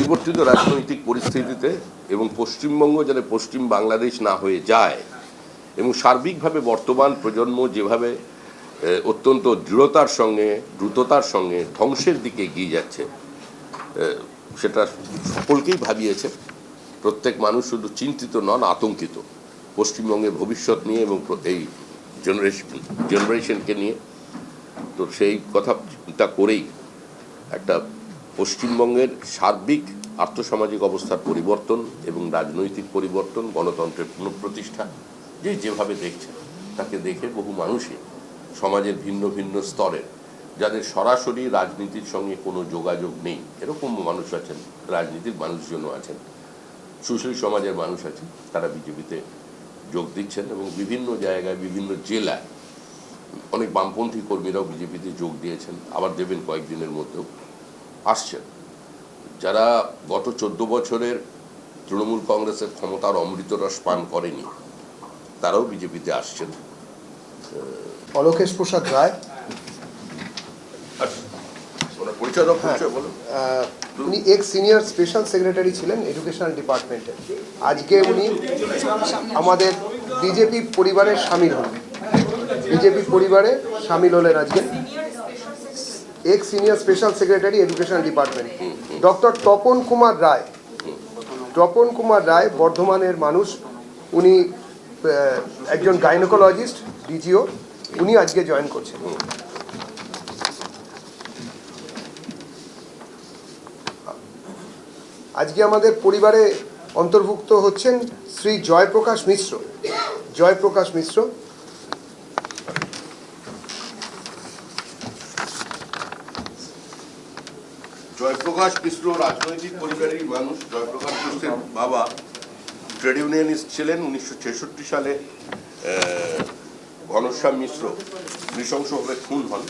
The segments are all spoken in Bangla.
পরিবর্তিত রাজনৈতিক পরিস্থিতিতে এবং পশ্চিমবঙ্গ যেন পশ্চিম বাংলাদেশ না হয়ে যায় এবং সার্বিকভাবে বর্তমান প্রজন্ম যেভাবে অত্যন্ত দৃঢ়তার সঙ্গে দ্রুততার সঙ্গে ধ্বংসের দিকে এগিয়ে যাচ্ছে, সেটা সকলকেই ভাবিয়েছে। প্রত্যেক মানুষ শুধু চিন্তিত নন, আতঙ্কিত পশ্চিমবঙ্গের ভবিষ্যৎ নিয়ে এবং এই জেনারেশনকে নিয়ে। তো সেই কথা চিন্তা করেই একটা পশ্চিমবঙ্গের সার্বিক আর্থসামাজিক অবস্থার পরিবর্তন এবং রাজনৈতিক পরিবর্তন, গণতন্ত্রের পুনঃপ্রতিষ্ঠা যেভাবে দেখছে, তাকে দেখে বহু মানুষই সমাজের ভিন্ন ভিন্ন স্তরের, যাদের সরাসরি রাজনীতির সঙ্গে কোনো যোগাযোগ নেই, এরকম মানুষ আছেন, রাজনীতির মানুষজনও আছেন, সুশীল সমাজের মানুষ আছেন, তারা বিজেপিতে যোগ দিচ্ছেন এবং বিভিন্ন জায়গায় বিভিন্ন জেলায় অনেক বামপন্থী কর্মীরাও বিজেপিতে যোগ দিয়েছেন, আবার দেবেন কয়েকদিনের মধ্যেও আসছেন। যারা গত 14 বছরের তৃণমূল কংগ্রেসের ক্ষমতার অমৃতরস পান করেনি, তারাও বিজেপিতে আসছেন। অলোকেশ প্রসাদ রায়, উনি এক্স সিনিয়র স্পেশাল সেক্রেটারি ছিলেন এডুকেশনাল ডিপার্টমেন্টে। আজকে উনি আমাদের বিজেপি পরিবারে সামিল হলেন, বিজেপি পরিবারে সামিল হলেন আজকে। Ex senior special secretary educational department doctor Tapan Kumar Roy. Tapan Kumar Roy বর্ধমানের মানুষ, উনি একজন গাইনোকোলজিস্ট, ডিজিও, উনি আজকে জয়েন করছেন। আজকে আমাদের পরিবারে অন্তর্ভুক্ত হচ্ছেন শ্রী জয়প্রকাশ মিশ্র। জয়প্রকাশ মিশ্র জয়প্রকাশ মিশ্র রাজনৈতিক পরিবারের মানুষ। জয়প্রকাশ মিশ্রের বাবা ট্রেড ইউনিয়নিস্ট ছিলেন। 1966 সালে ঘনশ্যাম মিশ্র নৃশংসভাবে খুন হন।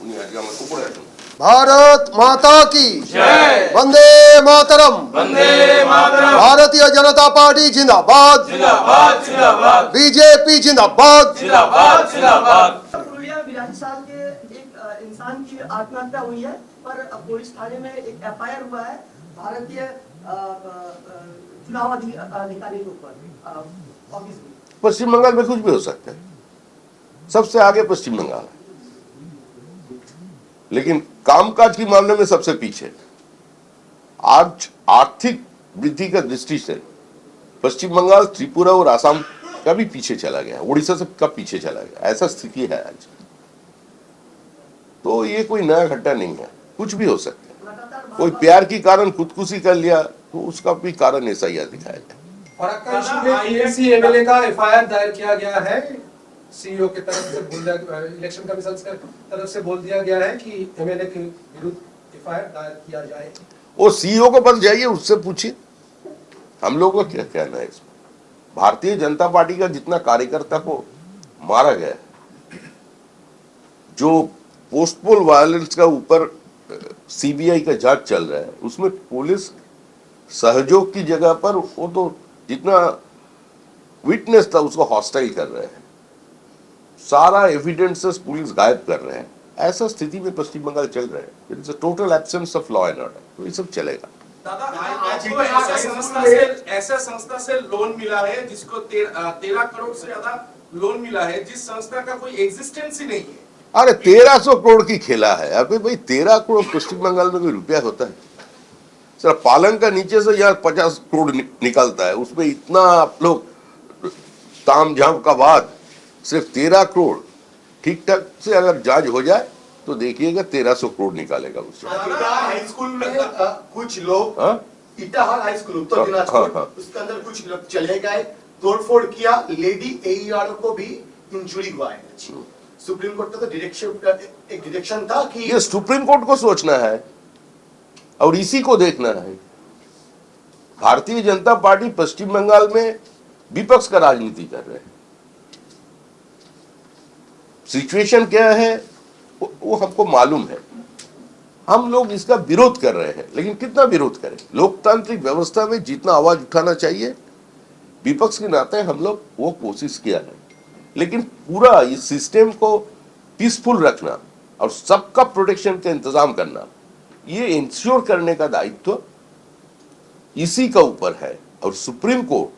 উনি আজকে আমার উপরে আছেন। भारत माता की जय, वंदे मातरम, वंदे मातरम, भारतीय जनता पार्टी जिंदाबाद, जिंदाबाद जिंदाबाद, बीजेपी जिंदाबाद, जिंदाबाद जिंदाबाद। साल के एक इंसान की आत्महत्या हुई है, पर पुलिस थाने में एक एफआईआर हुआ है भारतीय चुनाव अधिकारी के ऊपर। पश्चिम बंगाल में कुछ भी हो सकता है, सबसे आगे पश्चिम बंगाल है, लेकिन कामकाज के मामले में सबसे पीछे। आज आर्थिक वृद्धि का दृष्टि से पश्चिम बंगाल, त्रिपुरा और असम का भी पीछे चला गया, उड़ीसा से का पीछे चला गया, ऐसा स्थिति है आज। तो ये कोई नया घटना नहीं है, कुछ भी हो सकता है। कोई प्यार के कारण खुदकुशी कर लिया तो उसका भी कारण ऐसा ही दिखाया जाए। फरक्का इशू में टीएमसी एमएलए का एफआईआर दायर किया गया है। सीईओ की तरफ से इलेक्शन कमीशन की तरफ से बोल दिया गया है कि एमएलए के विरुद्ध एफआईआर दायर किया जाए। वो सीईओ को पास जाइए, उससे पूछिए, हम लोगों का क्या कहना है इसमें। भारतीय जनता पार्टी का जितना कार्यकर्ता को मारा गया, जो पोस्टपोल वायलेंस का ऊपर सीबीआई का जांच चल रहा है, उसमें पुलिस सहयोग की जगह पर वो तो जितना विटनेस था उसको हॉस्टाइल कर रहे हैं, सारा एविडेंसेस पुलिस गायब कर रहे हैं। ऐसा स्थिति में पश्चिम बंगाल चल रहा है। It is a total absence of law and order. तो ये सब चलेगा। दादा, आपको ऐसा संस्था से लोन मिला है जिसको 13 करोड़ से ज्यादा लोन मिला है, जिस संस्था का कोई एग्जिस्टेंस ही नहीं है। अरे 1300 करोड़ की खेला है। अबे भाई 13 करोड़ पश्चिम बंगाल में कोई रुपया होता है? सर पालंग का नीचे से यहाँ 50 करोड़ निकलता है, उसमें इतना आप लोग तामझाम का बाद सिर्फ 13 करोड़ ठीक ठाक से अगर जांच हो जाए तो देखिएगा 1300 करोड़ निकालेगा उससे। हाई स्कूल में कुछ लोग इटाहार हाई स्कूल उत्तर दिनाजपुर, उसके अंदर कुछ लोग चले गए, तोड़फोड़ किया, लेडी एईआरओ को भी इंजुरी हुआ है। सुप्रीम कोर्ट का तो डायरेक्शन था कि ये सुप्रीम कोर्ट को सोचना है और इसी को देखना है। भारतीय जनता पार्टी पश्चिम बंगाल में विपक्ष का राजनीति कर रहे हैं। सिचुएशन क्या है वो हमको मालूम है। हम लोग इसका विरोध कर रहे हैं, लेकिन कितना विरोध करें? लोकतांत्रिक व्यवस्था में जितना आवाज उठाना चाहिए विपक्ष के नाते हम लोग वो कोशिश किया है, लेकिन पूरा इस सिस्टम को पीसफुल रखना और सबका प्रोटेक्शन का इंतजाम करना ये इंश्योर करने का दायित्व इसी का ऊपर है। और सुप्रीम कोर्ट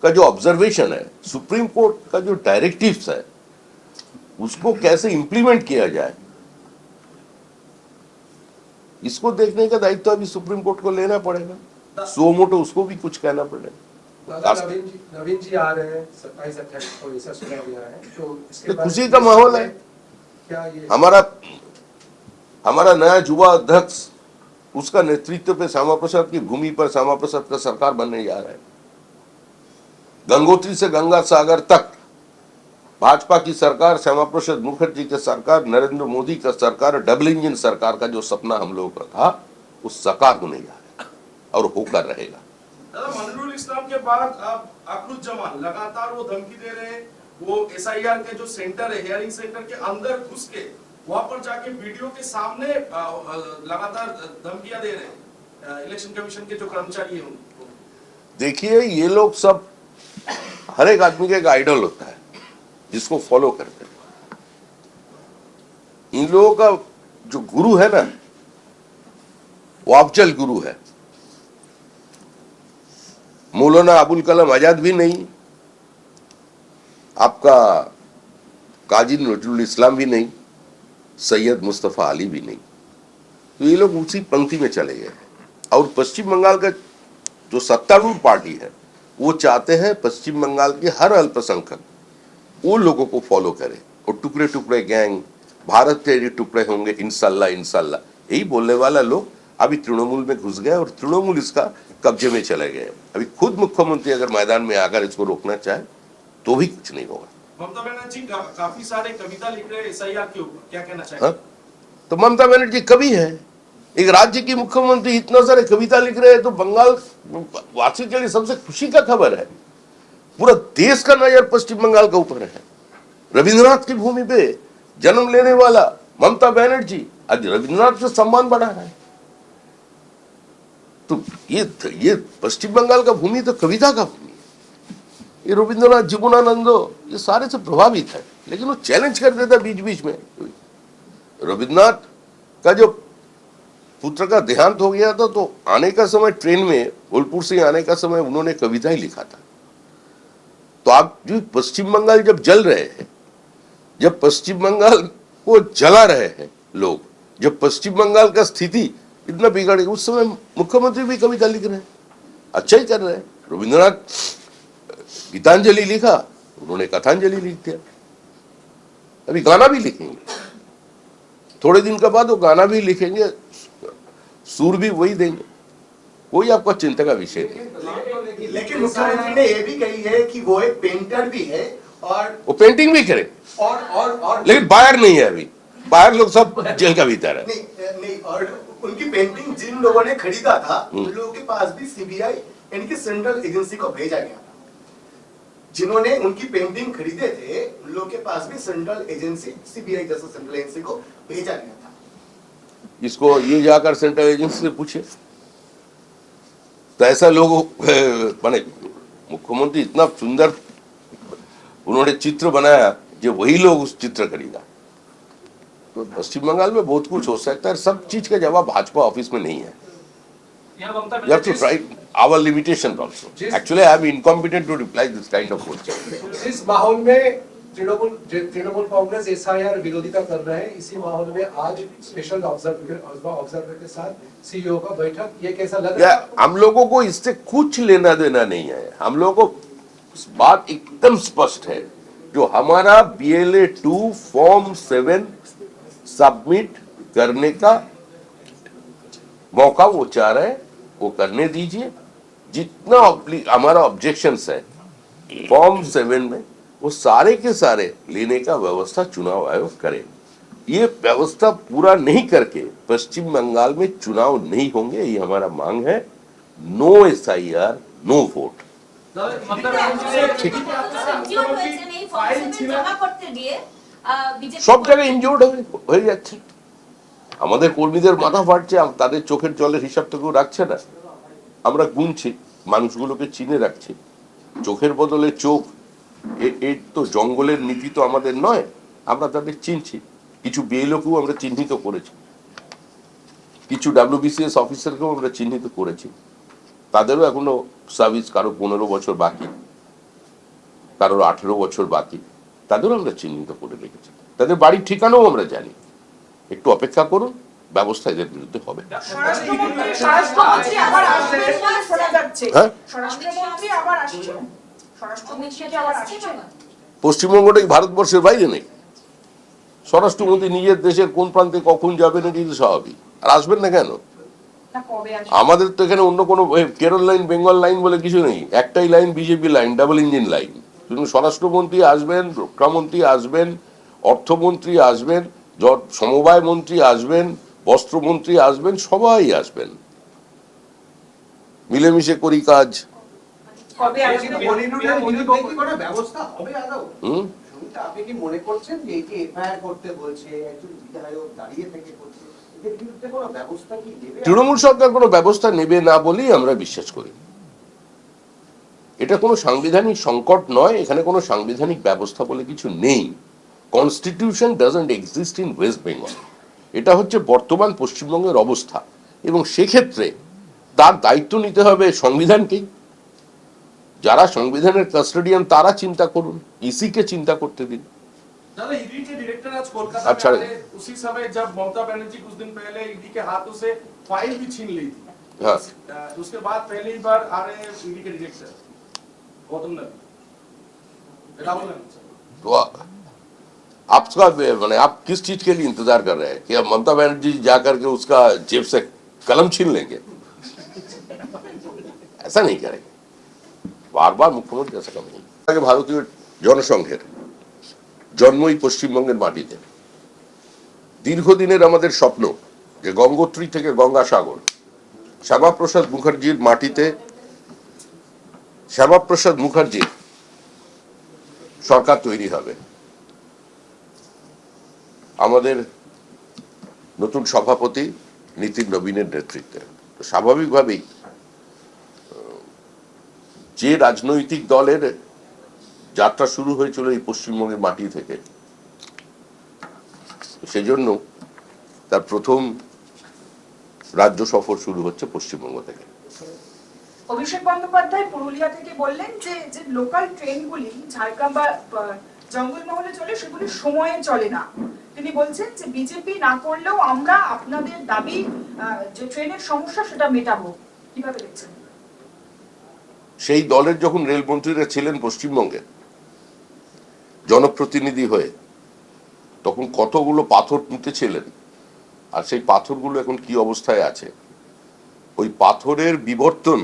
का जो ऑब्जर्वेशन है, सुप्रीम कोर्ट का जो डायरेक्टिव्स है, उसको कैसे इंप्लीमेंट किया जाए, इसको देखने का दायित्व अभी सुप्रीम कोर्ट को लेना पड़ेगा। सो मोटो उसको भी कुछ कहना पड़ेगा। दादा नवीन जी आ रहे हैं 27 अध्यक्ष को ऐसा सुना गया है, तो इसके बारे खुशी में का माहौल है। क्या ये हमारा नया युवा अध्यक्ष, उसका नेतृत्व पे श्यामा प्रसाद की भूमि पर श्यामा प्रसाद का सरकार बनने जा रहा है। गंगोत्री से गंगा सागर तक भाजपा की सरकार, श्यामा प्रसाद मुखर्जी की सरकार, नरेंद्र मोदी का सरकार, डबल इंजन सरकार का जो सपना हम लोगों का था, वो साकार होने जा रहा है और होकर रहेगा। दादा, मंजरुल इस्लाम के बाद अब अखरुज्जमान लगातार वो धमकी दे रहे हैं, वो एसआईआर के जो सेंटर है, हियरिंग सेंटर के अंदर घुस के वहां पर जाके वीडियो के सामने लगातार धमकियां दे रहे हैं इलेक्शन कमीशन के जो कर्मचारी हैं उनको। देखिए, ये लोग सब, हर एक आदमी का एक आइडल होता है जिसको फॉलो करते हैं। इन लोगों का जो गुरु है ना, वो अफजल गुरु है। मौलाना अबुल कलाम आजाद भी नहीं, आपका काजी नजरुल इस्लाम भी नहीं, सैयद मुस्तफा अली भी नहीं। तो ये लोग उसी पंक्ति में चले गए। और पश्चिम बंगाल का जो सत्तारूढ़ पार्टी है, वो चाहते हैं पश्चिम बंगाल के हर अल्पसंख्यक वो लोगों को फॉलो करे। और टुकड़े टुकड़े गैंग, भारत के टुकड़े होंगे इंशाल्लाह इंशाल्लाह, यही बोलने वाला लोग अभी तृणमूल में घुस गए और तृणमूल इसका कब्जे में चले गए। अभी खुद मुख्यमंत्री अगर मैदान में आकर इसको रोकना चाहे तो भी कुछ नहीं होगा। ममता बनर्जी काफी सारे कविता लिख रहे हैं एसआईआर के ऊपर, क्या कहना चाहिए? तो ममता बनर्जी कवि है, एक राज्य की मुख्यमंत्री इतना सारे कविता लिख रहे हैं, तो बंगाल वासी के लिए सबसे खुशी का खबर है। पूरा देश का नजर पश्चिम बंगाल के ऊपर है। रविंद्रनाथ की भूमि पे जन्म लेने वाला ममता बनर्जी आज रविंद्रनाथ से सम्मान बढ़ा है। तो ये पश्चिम बंगाल का भूमि तो कविता का भूमि है। ये रविंद्रनाथ, जीवनानंदो, ये सारे से प्रभावित है। लेकिन वो चैलेंज कर देता बीच बीच में। रविंद्रनाथ का जो पुत्र का देहांत हो गया था, तो आने का समय ट्रेन में बोलपुर से आने का समय उन्होंने कविता ही लिखा था। तो आप जो पश्चिम बंगाल जब जल रहे हैं, जब पश्चिम बंगाल को जला रहे हैं लोग, जब पश्चिम बंगाल का स्थिति इतना बिगड़ गया, उस समय मुख्यमंत्री भी कविता लिख रहे हैं, अच्छा ही कर रहे हैं। रविंद्रनाथ गीतांजलि लिखा, उन्होंने कथांजलि लिख दिया। अभी गाना भी लिखेंगे, थोड़े दिन के बाद वो गाना भी लिखेंगे, सुर भी वही देंगे। कोई आपका चिंता का विषय नहीं। लेकिन मुख्यमंत्री ने ये भी कही है कि वो एक पेंटर भी है और वो पेंटिंग भी करे, और लेकिन बाहर नहीं है। अभी बाहर लोग सब जेल का भीतर है। नहीं, और उनकी पेंटिंग जिन लोगों ने खरीदा था, उन लोगों के पास भी सीबीआई यानी कि सेंट्रल एजेंसी को भेजा गया था। जिन्होंने उनकी पेंटिंग खरीदे थे, उन लोगों के पास भी सेंट्रल एजेंसी, सीबीआई जैसा सेंट्रल एजेंसी को भेजा गया था। इसको ये जाकर सेंट्रल एजेंसी से पूछे, तो ऐसा लोग माने मुख्यमंत्री इतना सुंदर उन्होंने चित्र बनाया, जो वही लोग उस चित्र खरीदा। तो पश्चिम बंगाल में बहुत कुछ हो सकता है। सब चीज का जवाब भाजपा ऑफिस में नहीं है। You have to try our limitations also. Actually, I am incompetent to reply this kind of question. इस माहौल में तृणमूल कांग्रेस एसआईआर विरोधिता कर रहे हैं। इसी माहौल में आज स्पेशल ऑब्जर्वर के साथ सीईओ का बैठक, ये कैसा लग रहा है? हम लोगों को इससे कुछ लेना देना नहीं है। हम लोगों को बात एकदम स्पष्ट है, जो हमारा BLA 2 फॉर्म 7 सबमिट करने का मौका वो चाह रहे हैं, वो करने दीजिए। जितना हमारा ऑब्जेक्शंस है फॉर्म 7 में, वो सारे के सारे लेने का व्यवस्था चुनाव आयोग करे। ये व्यवस्था पूरा नहीं करके पश्चिम बंगाल में चुनाव नहीं होंगे, ये हमारा मांग है। No SIR, no vote. সব জায়গায় ইনজুর্ড হয়ে যাচ্ছে। আমাদের কর্মীদের মাথা ফাটছে, তাদের চোখের জলের হিসাব তো কেউ রাখছে না। আমরা গুনছি, মানুষগুলোকে চিনে রাখছি। চোখের বদলে চোখ, এর তো জঙ্গলের নীতি তো আমাদের নয়। আমরা তাদের চিনছি, কিছু BLOকেও আমরা চিহ্নিত করেছি। কিছু WBCS অফিসারকেও আমরা চিহ্নিত করেছি, তাদেরও এখনো সার্ভিস, কারো 15 বছর বাকি, কারোর 18 বছর বাকি, তাদেরও আমরা চিহ্নিত করে রেখেছি, তাদের বাড়ির ঠিকানাও আমরা জানি। একটু অপেক্ষা করুন, ব্যবস্থা এদের বিরুদ্ধে হবে। স্বরাষ্ট্রমন্ত্রী আবার আসবেন বলে শোনা যাচ্ছে। হ্যাঁ? স্বরাষ্ট্রমন্ত্রী আবার আসছেন, স্বরাষ্ট্রমন্ত্রী আবার আসছেন। পশ্চিমবঙ্গটা কি ভারতবর্ষের বাইরে নেই? স্বরাষ্ট্রমন্ত্রী নিজের দেশের কোন প্রান্তে কখন যাবেন এটি তো স্বাভাবিক, আর আসবেন না কেন? না কবে আসবে? আমাদের তো এখানে অন্য কোনো কেরল লাইন, বেঙ্গল লাইন বলে কিছু নেই, একটাই line, BJP line, double engine line. শুধু স্বরাষ্ট্রমন্ত্রী আসবেন, রক্ষামন্ত্রী আসবেন, অর্থমন্ত্রী আসবেন, সমবায় মন্ত্রী আসবেন, বস্ত্রমন্ত্রী আসবেন, সবাই আসবেন, মিলেমিশে করি কাজ। কবে আসবে? বলিউডের বিরুদ্ধে কি কোনো ব্যবস্থা হবে আদৌ? হুম শুনতে আপনি কি মনে করছেন যে এই যে এফআইআর করতে বলছে, একজন বিধায়ক দাঁড়িয়ে থেকে করছে, এদের বিরুদ্ধে কোনো ব্যবস্থা কি নেবে? তৃণমূল সরকার কোনো ব্যবস্থা নেবে না বলেই আমরা বিশ্বাস করি। এটা কোনো সাংবিধানিক সংকট নয়, এখানে কোনো সাংবিধানিক ব্যবস্থা বলে কিছু নেই। Constitution doesn't exist in West Bengal. এটা হচ্ছে বর্তমান পশ্চিমবঙ্গের অবস্থা, এবং সেক্ষেত্রে তার দায়িত্ব নিতে হবে সংবিধানকেই। যারা সংবিধানের কাস্টোডিয়ান তারা চিন্তা করুন, ইসিকে চিন্তা করতে দিন। दादा ईडी के डायरेक्टर आज कोलकाता अच्छा। में आए, उसी समय जब ममता बनर्जी कुछ दिन पहले ईडी के हाथों से फाइल भी छीन ली थी। हाँ। उसके बाद पहली बार आ रहे हैं ईडी के डायरेक्टर गौतम नंद, राहुल नंद। तो आपका मैंने आप किस चीज के लिए इंतजार कर रहे हैं कि अब ममता बनर्जी जाकर के उसका जेब से कलम छीन लेंगे? ऐसा नहीं करेंगे, बार बार मुख्यमंत्री ऐसा कम नहीं। ভারতীয় জনসংঘের জন্মই পশ্চিমবঙ্গের মাটিতে। দীর্ঘদিনের আমাদের স্বপ্ন যে গঙ্গোত্রী থেকে গঙ্গাসাগর, শ্যামাপ্রসাদ মুখার্জির মাটিতে, শ্যামাপ্রসাদ মুখার্জির সরকার তৈরি হবে। আমাদের নতুন সভাপতি নীতিন নবীনের নেতৃত্বে। তো স্বাভাবিকভাবেই যে রাজনৈতিক দলের যাত্রা শুরু হয়েছিল এই পশ্চিমবঙ্গের মাটি থেকে, সেজন্য তার প্রথম রাজ্য সফর শুরু হচ্ছে পশ্চিমবঙ্গ থেকে। অভিষেক বন্দ্যোপাধ্যায় পুরুলিয়া থেকে বললেন যে যে লোকাল ট্রেনগুলি ঝাড়গ্রাম বা জঙ্গলমহলে চলে সেগুলি সময়ে চলে না। তিনি বলছেন যে বিজেপি না করলেও আমরা আপনাদের দাবি যে ট্রেনের সমস্যা সেটা মেটাবো। কিভাবে দেখছেন? সেই দলের যখন রেলমন্ত্রীরা ছিলেন পশ্চিমবঙ্গে জনপ্রতিনিধি হয়ে, তখন কতগুলো পাথর তুলতেছিলেন, আর সেই পাথরগুলো এখন কি অবস্থায় আছে, ওই পাথরের বিবর্তন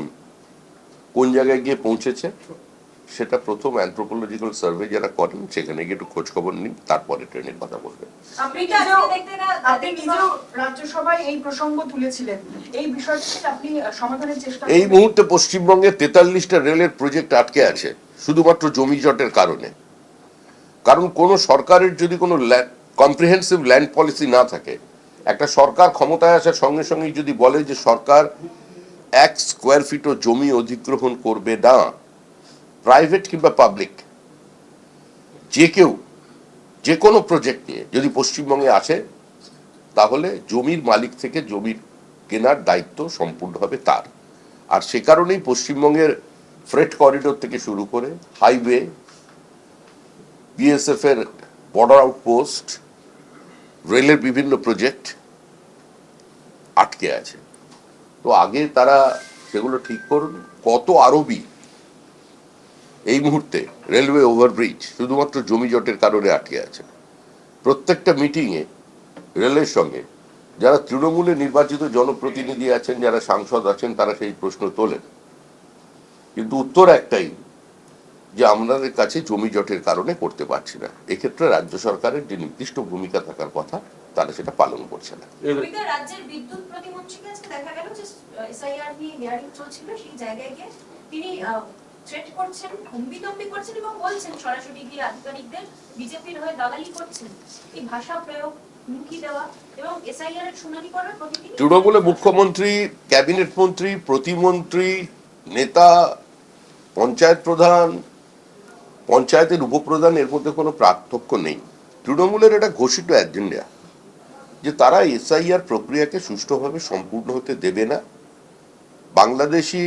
কোন জায়গায় গিয়ে পৌঁছেছে, সেটা প্রথম অ্যানথ্রোপোলজিক্যাল সার্ভে যারা করেন সেখানে গিয়ে একটু খোঁজ খবর নিন, তারপরে ট্রেনের কথা বলবেন। আপনি নিজেও রাজ্যসভায় এই প্রসঙ্গ তুলেছিলেন, এই বিষয়টি আপনি সমাধানের চেষ্টা এই করবেন? মুহূর্তে পশ্চিমবঙ্গে 43টা রেলের প্রজেক্ট আটকে আছে শুধুমাত্র জমি জটের কারণে। কারণ কোন সরকারের যদি কোনো কম্প্রিহেন্সিভ ল্যান্ড পলিসি না থাকে, একটা সরকার ক্ষমতায় আসার সঙ্গে সঙ্গে যদি বলে যে সরকার 1 স্কোয়ার ফিটও জমি অধিগ্রহণ করবে না, প্রাইভেট কিংবা পাবলিক যে কেউ যে কোনো প্রজেক্ট নিয়ে যদি পশ্চিমবঙ্গে আসে, তাহলে জমির মালিক থেকে জমির কেনার দায়িত্ব সম্পূর্ণভাবে তার। আর সে কারণেই পশ্চিমবঙ্গের ফ্রেট করিডোর থেকে শুরু করে হাইওয়ে, বিএসএফ এর বর্ডার আউটপোস্ট, রেলের বিভিন্ন প্রজেক্ট আটকে আছে। তো আগে তারা সেগুলো ঠিক করুন। কত আরবি এই মুহূর্তে রেলওয়ে ওভারব্রিজ শুধুমাত্র জমি জটের কারণে আটকে আছে। প্রত্যেকটা মিটিংয়ে রেলের সঙ্গে যারা তৃণমূলে নির্বাচিত জনপ্রতিনিধি আছেন, যারা সাংসদ আছেন, তারা সেই প্রশ্ন তোলেন, কিন্তু উত্তর একটাই যে আমাদের কাছে জমি জটের কারণে করতে পারছি না। এক্ষেত্রে রাজ্য সরকারের যে নির্দিষ্ট ভূমিকা থাকার কথা তারা সেটা পালন করছে না। রাজ্যের বিদ্যুৎ প্রতিমন্ত্রীকে আজকে দেখা গেল যে এসআইআর নিয়ে হিয়ারিং চলছিল, সেই জায়গায় গিয়ে তিনি থ্রেট করছেন, হুমকি করছেন এবং বলছেন সরাসরি গিয়ে আধিকারিকদের বিজেপির হয়ে দালালি করছেন। এই ভাষা প্রয়োগ, হুমকি দেওয়া এবং এসআইআর এর শুনানি করার প্রতিদিন তৃণমূলে মুখ্যমন্ত্রী, ক্যাবিনেট মন্ত্রী, প্রতিমন্ত্রী, নেতা, পঞ্চায়েত প্রধান, পঞ্চায়েতের উপপ্রধান, এর মধ্যে কোনো পার্থক্য নেই। তৃণমূলের এটা ঘোষিত এজেন্ডা যে তারা এসআইআর প্রক্রিয়াকে সুষ্ঠুভাবে সম্পূর্ণ হতে দেবে না, বাংলাদেশি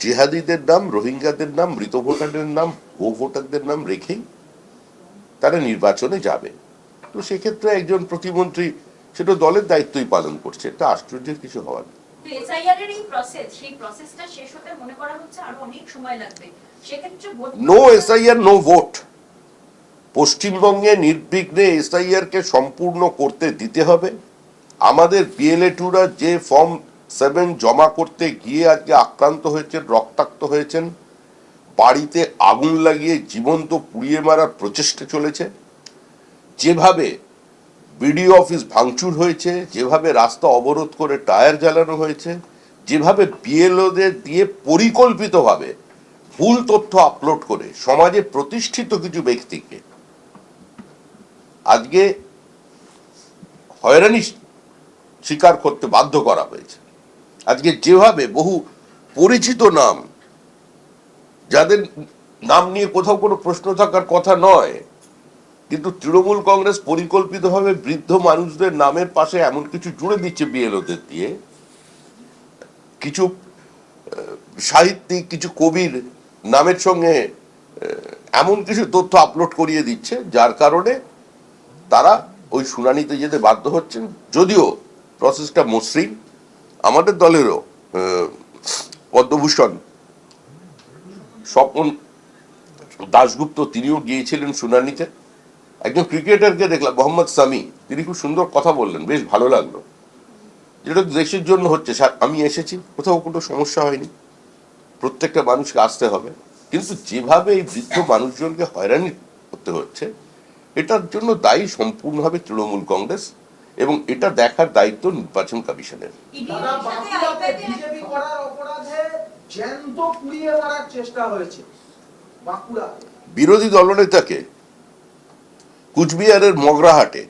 জিহাদিদের নাম, রোহিঙ্গাদের নাম, মৃত ভোটারদের নাম, ভোটারদের নাম রেখেই তারা নির্বাচনে যাবে। তো সেক্ষেত্রে একজন প্রতিমন্ত্রী সেটা দলের দায়িত্বই পালন করছে, এটা আশ্চর্যের কিছু হওয়ার নেই। এসআইআর এর এই প্রসেস, সেই প্রসেসটা শেষ হতে মনে করা হচ্ছে আরো অনেক সময় লাগবে। সেক্ষেত্রে নো এসআইআর নো ভোট। পশ্চিমবঙ্গে নির্বিঘ্নে এসআইআর কে সম্পূর্ণ করতে দিতে হবে। আমাদের বিএলএ2রা যে ফর্ম 7 জমা করতে গিয়ে আজকে আক্রান্ত হয়েছেন, রক্তাক্ত হয়েছেন, বাড়িতে আগুন লাগিয়ে জীবন্ত পুড়িয়ে মারার প্রচেষ্টা চলেছে, যেভাবে বিডিও অফিস ভাঙচুর হয়েছে, যেভাবে রাস্তা অবরোধ করে টায়ার জ্বালানো হয়েছে, যেভাবে বিএলওদের দিয়ে পরিকল্পিতভাবে ভুল তথ্য আপলোড করে সমাজে প্রতিষ্ঠিত কিছু ব্যক্তিকে আজকে হয়রানি স্বীকার করতে বাধ্য করা হয়েছে। আজকে যেভাবে বহু পরিচিত নাম, যাদের নাম নিয়ে কোথাও কোনো প্রশ্ন থাকার কথা নয়, কিন্তু তৃণমূল কংগ্রেস পরিকল্পিতভাবে বৃদ্ধ মানুষদের নামের পাশে এমন কিছু জুড়ে দিচ্ছে বিএলওদের দিয়ে, কিছু সাহিত্যিক, কিছু কবির নামের সঙ্গে এমন কিছু তথ্য আপলোড করিয়ে দিচ্ছে, যার কারণে তারা ওই শুনানিতে যেতে বাধ্য হচ্ছেন। যদিও প্রসেসটা মসৃণ, আমাদের দলেরও পদ্মভূষণ স্বপন দাশগুপ্ত তিনিও গিয়েছিলেন শুনানিতে। একজন ক্রিকেটারকে দেখলাম, মোহাম্মদ সামি, তিনি খুব সুন্দর কথা বললেন, বেশ ভালো লাগলো, যেটা দেশের জন্য হচ্ছে। আমি এসেছি, কোথাও কোনো সমস্যা হয়নি, প্রত্যেকটা মানুষকে আসতে হবে, কিন্তু যেভাবে এই বৃদ্ধ মানুষজনকে হয়রানি করতে হচ্ছে, এটার জন্য দায়ী সম্পূর্ণভাবে তৃণমূল কংগ্রেস, এবং এটা দেখার দায়িত্ব নির্বাচন কমিশনের। বিজেপি করার অপরাধে জ্যান্ত পুড়িয়ে মারার চেষ্টা হয়েছে বাঁকুড়াতে। বিরোধী দলনেতাকে কুচবিহারের মগরাহাটে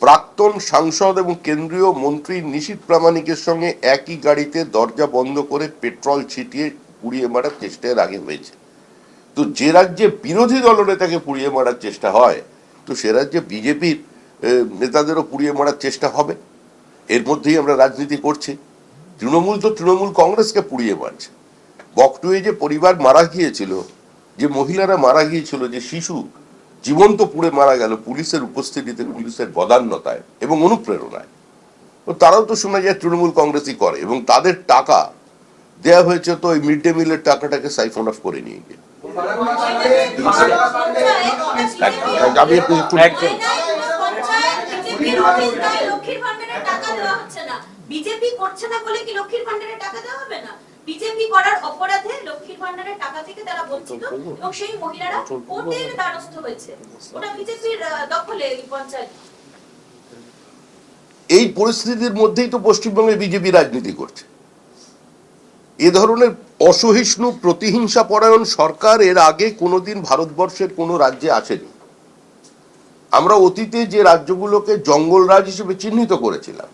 প্রাক্তন সাংসদ এবং কেন্দ্রীয় মন্ত্রী নিশীথ প্রামাণিকের সঙ্গে একই গাড়িতে দরজা বন্ধ করে পেট্রোল ছিটিয়ে পুড়িয়ে মারার চেষ্টা এর আগে হয়েছে। তো যে রাজ্যে বিরোধী দলনেতাকে পুড়িয়ে মারার চেষ্টা হয়, তো সে রাজ্যে বিজেপির নেতাদেরও পুড়িয়ে মারার চেষ্টা হবে। এর মধ্যেই আমরা রাজনীতি করছি। তৃণমূল তো তৃণমূল কংগ্রেসকে পুড়িয়ে মারছে। বকটুয়ে যে পরিবার মারা গিয়েছিল, যে মহিলারা মারা গিয়েছিল, যে শিশু জীবন্ত পুড়ে মারা গেল পুলিশের উপস্থিতিতে, পুলিশের বদান্যতায় এবং অনুপ্রেরণায়, তো তারাও তো শোনা যায় তৃণমূল কংগ্রেসই করে, এবং তাদের টাকা দেয়া হয়েছে তো ওই মিড ডে মিলের টাকাটাকে সাইফন অফ করে নিয়ে গিয়ে। আমি লক্ষ্মীর ভান্ডারের টাকা দেওয়া হচ্ছে না, বিজেপি করছে না বলে কি লক্ষ্মীর ভান্ডারের টাকা দেওয়া হবে না? বিজেপি করার অপরাধে লক্ষ্মীর ভান্ডারের টাকা থেকে তারা বঞ্চিত, এবং সেই মহিলারা কোর্টের দ্বারস্থ হয়েছে। ওটা বিজেপির দখলে এই পঞ্চায়েত। এই পরিস্থিতির মধ্যেই তো পশ্চিমবঙ্গে বিজেপি রাজনীতি করছে। এ ধরনের অসহিষ্ণু, প্রতিহিংসা পরায়ণ সরকার এর আগে কোনোদিন ভারতবর্ষের কোনো রাজ্যে আসেনি। আমরা অতীতে যে রাজ্যগুলোকে জঙ্গলরাজ হিসেবে চিহ্নিত করেছিলাম,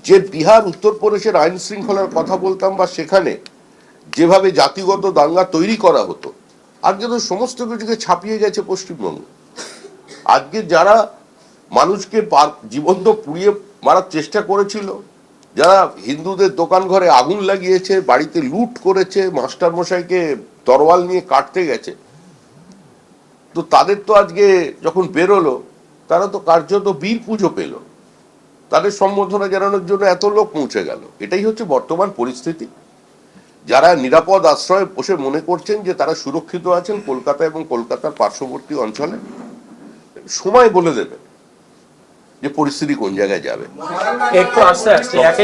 যে বিহার, উত্তরপ্রদেশের আইন শৃঙ্খলার কথা বলতাম, বা সেখানে যেভাবে জাতিগত দাঙ্গা তৈরি করা হতো, আজকে তো সমস্ত কিছুকে ছাপিয়ে গেছে পশ্চিমবঙ্গ। আজকে যারা মানুষকে জীবন্ত পুড়িয়ে মারার চেষ্টা করেছিল, যারা হিন্দুদের দোকান ঘরে আগুন লাগিয়েছে, বাড়িতে লুট করেছে, মাস্টার মশাইকে তরোয়াল নিয়ে কাটতে গেছে, তো তাদের তো আজকে যখন বেরোলো, তারা তো কার্যত বীর পুজো পেল, তাদের সম্বোধনা জানানোর জন্য এত লোক পৌঁছে গেল। এটাই হচ্ছে বর্তমান পরিস্থিতি। যারা নিরাপদ আশ্রয়ে বসে মনে করছেন যে তারা সুরক্ষিত আছেন কলকাতা এবং কলকাতার পার্শ্ববর্তী অঞ্চলে, সময় বলে দেবে যে পরিস্থিতি কোন জায়গায় যাবে। একটু আস্তে আস্তে এক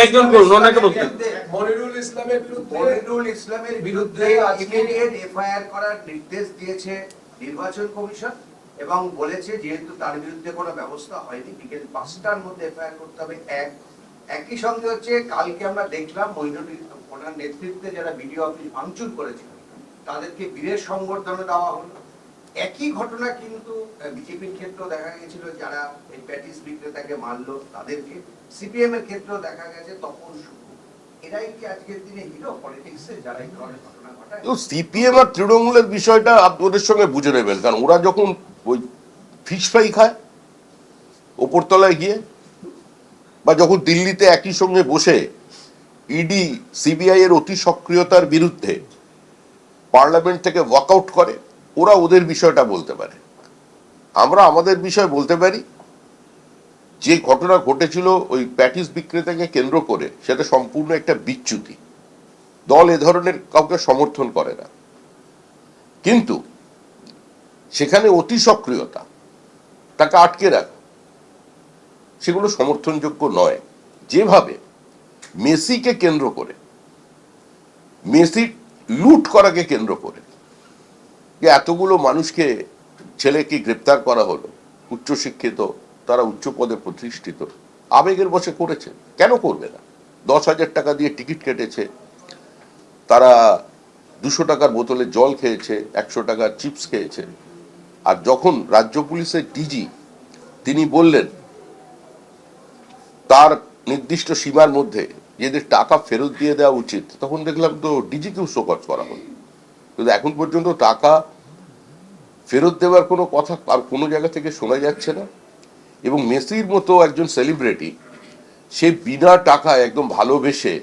একজন করুন ওনাকে বলতে। মনিরুল ইসলামের বিরুদ্ধে ইমিডিয়েট এফআইআর করার নির্দেশ দিয়েছে নির্বাচন কমিশন, এবং বলেছে যেহেতু তার বিরুদ্ধে কোনো ব্যবস্থা হয়নি, বিকেল 5টার মধ্যে এফআইআর করতে হবে। একই সঙ্গে হচ্ছে কালকে আমরা দেখলাম ওনার নেতৃত্বে যারা বিডিও অফিস ভাঙচুর করেছিল তাদেরকে বীরের সংবর্ধনা দেওয়া হলো। একই ঘটনা কিন্তু বিজেপির ক্ষেত্রেও দেখা গেছিল, যারা এই প্যাটিস বিক্রেতাকে মারলো তাদেরকে। সিপিএম এর ক্ষেত্রেও দেখা গেছে তপন শুক্ল। এরাই কি আজকের দিনে হিরো পলিটিক্সে, যারা এই ধরনের ঘটনা ঘটায়? সিপিএম আর তৃণমূলের বিষয়টা আপনাদের সঙ্গে বুঝে নেবেন, কারণ ওরা যখন ওই ফিশ ফ্রাই খায়, ওপরতলায় গিয়ে, বা যখন দিল্লিতে একই সঙ্গে বসে ইডি সিবিআই এর অতি সক্রিয়তার বিরুদ্ধে পার্লামেন্ট থেকে ওয়াকআউট করে, ওরা ওদের বিষয়টা বলতে পারে। আমরা আমাদের বিষয় বলতে পারি। যে ঘটনা ঘটেছিল ওই প্যাটিস বিক্রেতাকে কেন্দ্র করে, সেটা সম্পূর্ণ একটা বিচ্যুতি। দল এ ধরনের কাউকে সমর্থন করে না, কিন্তু সেখানে অতি সক্রিয়তা, তাকে আটকে রাখা, সেগুলো সমর্থনযোগ্য নয়। যেভাবে মেসিকে কেন্দ্র করে, মেসি লুট করাকে কেন্দ্র করে যে এতগুলো মানুষকে, ছেলেকে গ্রেপ্তার করা হলো, উচ্চশিক্ষিত, তারা উচ্চ পদে প্রতিষ্ঠিত, আবেগের বশে করেছে। কেন করবে না? 10,000 টাকা দিয়ে টিকিট কেটেছে, তারা 200 টাকার বোতলে জল খেয়েছে, 100 টাকার চিপস খেয়েছে। আর যখন রাজ্য পুলিশের ডিজি তিনি বললেন তার নির্দিষ্ট সীমার মধ্যে এদের টাকা ফেরত দিয়ে দেওয়া উচিত, তখন দেখলাম তো ডিজিকেও শোকজ করা হলো। কিন্তু এখন পর্যন্ত টাকা ফেরত দেওয়ার কোনো কথা আর কোনো জায়গা থেকে শোনা যাচ্ছে না। এবং মেসির মতো একজন সেলিব্রিটি, সে বিনা টাকায় একদম ভালোবেসে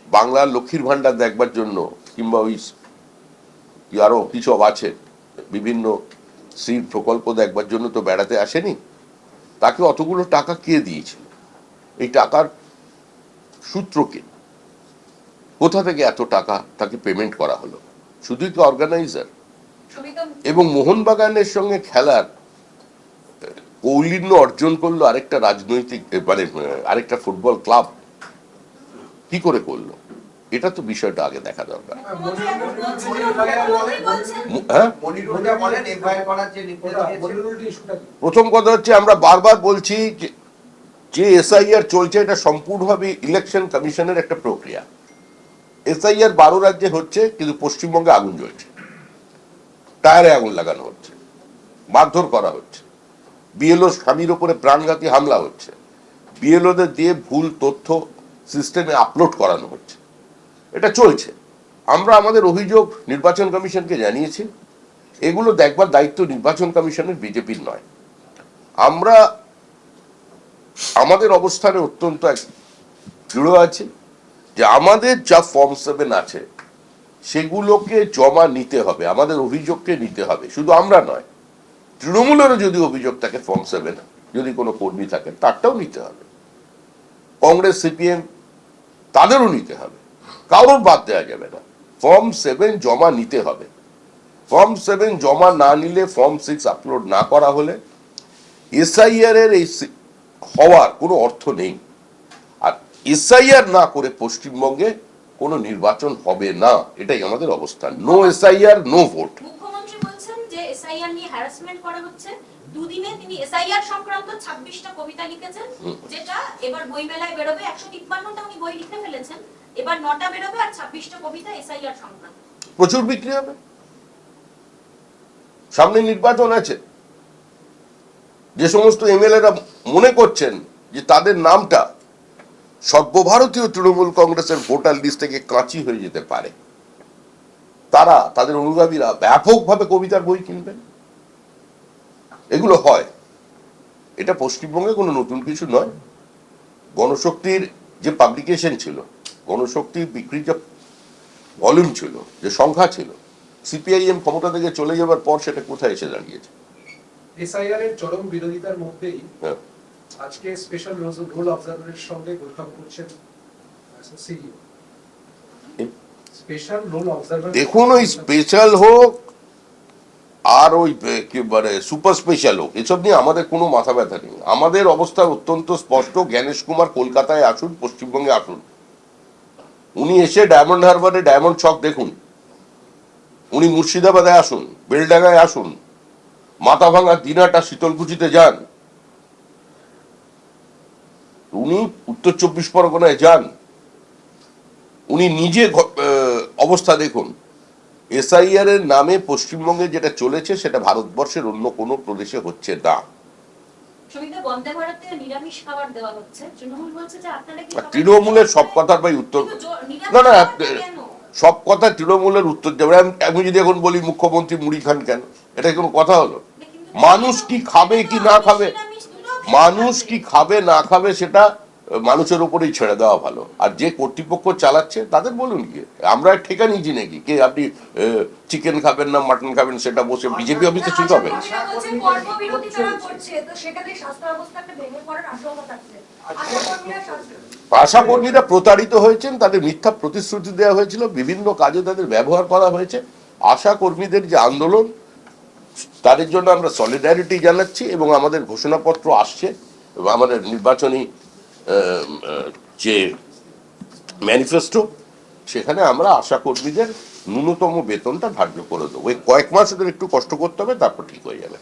বাংলার লক্ষ্মীর ভান্ডার দেখবার জন্য, কিংবা ওই আরো কিছু আছে বিভিন্ন শ্রী প্রকল্প দেখবার জন্য তো বেড়াতে আসেনি। তাকে অতগুলো টাকা কে দিয়েছিল? এই টাকার সূত্র কি? কোথা থেকে এত টাকা তাকে পেমেন্ট করা হলো? শুধুই কি অর্গানাইজার? এবং মোহনবাগানের সঙ্গে খেলার কৌলিন্য অর্জন করলো আরেকটা রাজনৈতিক, মানে আরেকটা ফুটবল ক্লাব, কি করে করলো? এটা তো বিষয়টা আগে দেখা দরকার। হ্যাঁ, প্রথম কথা হচ্ছে, আমরা বারবার বলছি যে এসআইআর চলছে, এটা সম্পূর্ণভাবে ইলেকশন কমিশনের একটা প্রক্রিয়া। এসআইআর 12 রাজ্যে হচ্ছে, কিন্তু পশ্চিমবঙ্গে আগুন জ্বলছে, টায়ারে আগুন লাগানো হচ্ছে, মারধর করা হচ্ছে, বিএলও স্বামীর উপরে প্রাণঘাতী হামলা হচ্ছে, বিএলওদের দিয়ে ভুল তথ্য সিস্টেমে আপলোড করানো হচ্ছে। এটা চলছে। আমরা আমাদের অভিযোগ নির্বাচন কমিশনকে জানিয়েছি। এগুলো দেখবার দায়িত্ব নির্বাচন কমিশনের, বিজেপির নয়। আমরা আমাদের অবস্থানে অত্যন্ত দৃঢ় আছি যে আমাদের যা ফর্ম 7 আছে সেগুলোকে জমা নিতে হবে, আমাদের অভিযোগকে নিতে হবে। শুধু আমরা নয়, তৃণমূলেরও যদি অভিযোগ থাকে ফর্ম 7, যদি কোনো কর্মী থাকেন তারটাও নিতে হবে। কংগ্রেস, সিপিএম, তাদেরও নিতে হবে, কারোর বাদ দেওয়া যাবে না। ফর্ম 7 জমা নিতে হবে। ফর্ম 7 জমা না নিলে, ফর্ম 6 আপলোড না করা হলে এসআইআর এর এই হওয়ার কোনো অর্থ নেই। আর এসআইআর না করে পশ্চিমবঙ্গে কোনো নির্বাচন হবে না, এটাই আমাদের অবস্থান। No SIR, no vote. মুখ্যমন্ত্রী বলছেন যে এসআইআর নিয়ে হ্যারাসমেন্ট করা হচ্ছে। দুদিনে তিনি এসআইআর সংক্রান্ত 26টা কবিতা লিখেছেন, যেটা এবার বই মেলায় বেরোবে। 153টা উনি বই লিখে ফেলেছেন, এবার 9টা বেরোবে, আর 26টা কবিতা এসআইআর সংক্রান্ত। প্রচুর বিক্রি হবে। সামনে নির্বাচন আছে। যে সমস্ত এমএলএরা মনে করছেন যে তাদের নামটা সর্বভারতীয় তৃণমূল কংগ্রেসের ভোটার লিস্ট থেকে কাঁচি হয়ে যেতে পারে, তারা, তাদের অনুগামীরা ব্যাপকভাবে কবিতার বই কিনবেন। এগুলো হয়। এটা পশ্চিমবঙ্গে কোনো নতুন কিছু নয়। গণশক্তির যে পাবলিকেশন ছিল, গণশক্তির বিক্রির যে ভলিউম ছিল, যে সংখ্যা ছিল, সিপিআইএম ক্ষমতা থেকে চলে যাবার পর সেটা কোথায় এসে দাঁড়িয়েছে? এসআইআর এর চরম বিরোধিতার মধ্যেই আজকে স্পেশাল রোল অবজারভারের সঙ্গে বৈঠক করছেন সিইও। স্পেশাল রোল অবজারভার, দেখুন, ওই স্পেশাল হোক আর ওই একেবারে সুপার স্পেশাল হোক, এসব নিয়ে আমাদের কোনো মাথা ব্যথা নেই। আমাদের অবস্থা অত্যন্ত স্পষ্ট। জ্ঞানেশ কুমার কলকাতায় আসুন, পশ্চিমবঙ্গে আসুন। উনি এসে ডায়মন্ড হারবারে ডায়মন্ড চক দেখুন, উনি মুর্শিদাবাদে আসুন, বেলডাঙ্গায় আসুন, মাথাভাঙা, দিনাটা, শীতলকুচিতে যান, উনি উত্তর 24 পরগনায় যান, উনি নিজে অবস্থা দেখুন। এসআইআর এর নামে পশ্চিমবঙ্গে যেটা চলেছে সেটা ভারতবর্ষের অন্য কোনো প্রদেশে হচ্ছে না। তৃণমূলের সব কথার ভাই উত্তর, না না, সব কথা তৃণমূলের উত্তর দেবে। আমি যদি এখন বলি মুখ্যমন্ত্রী মুড়ি খান কেন, এটা কোনো কথা হলো? মানুষ কি খাবে কি না খাবে, মানুষ কি খাবে না খাবে সেটা মানুষের উপরেই ছেড়ে দেওয়া ভালো। আর যে কর্তৃপক্ষ চালাচ্ছে তাদের বলুন কি, আমরা ঠেকা নিয়েছি নাকি কে আপনি চিকেন খাবেন না মাটন খাবেন সেটা বসে বিজেপি অফিসে ঠিক হবে? কর্মবিরতি তারা করছে, তো সেখানে স্বাস্থ্য ব্যবস্থা একটা ভেঙে পড়ার আশঙ্কা থাকছে। আশা কর্মীরা প্রতারিত হয়েছেন, তাদের মিথ্যা প্রতিশ্রুতি দেওয়া হয়েছিল, বিভিন্ন কাজে তাদের ব্যবহার করা হয়েছে। আশা কর্মীদের যে আন্দোলন তাদের জন্য আমরা সলিডারিটি জানাচ্ছি এবং আমাদের ঘোষণাপত্র আসছে এবং আমাদের নির্বাচনী যে ম্যানিফেস্টো সেখানে আমরা আশা কর্মীদের ন্যূনতম বেতনটা ধার্য করে দেবো। ওই কয়েক মাস ওদের একটু কষ্ট করতে হবে, তারপর ঠিক হয়ে যাবে।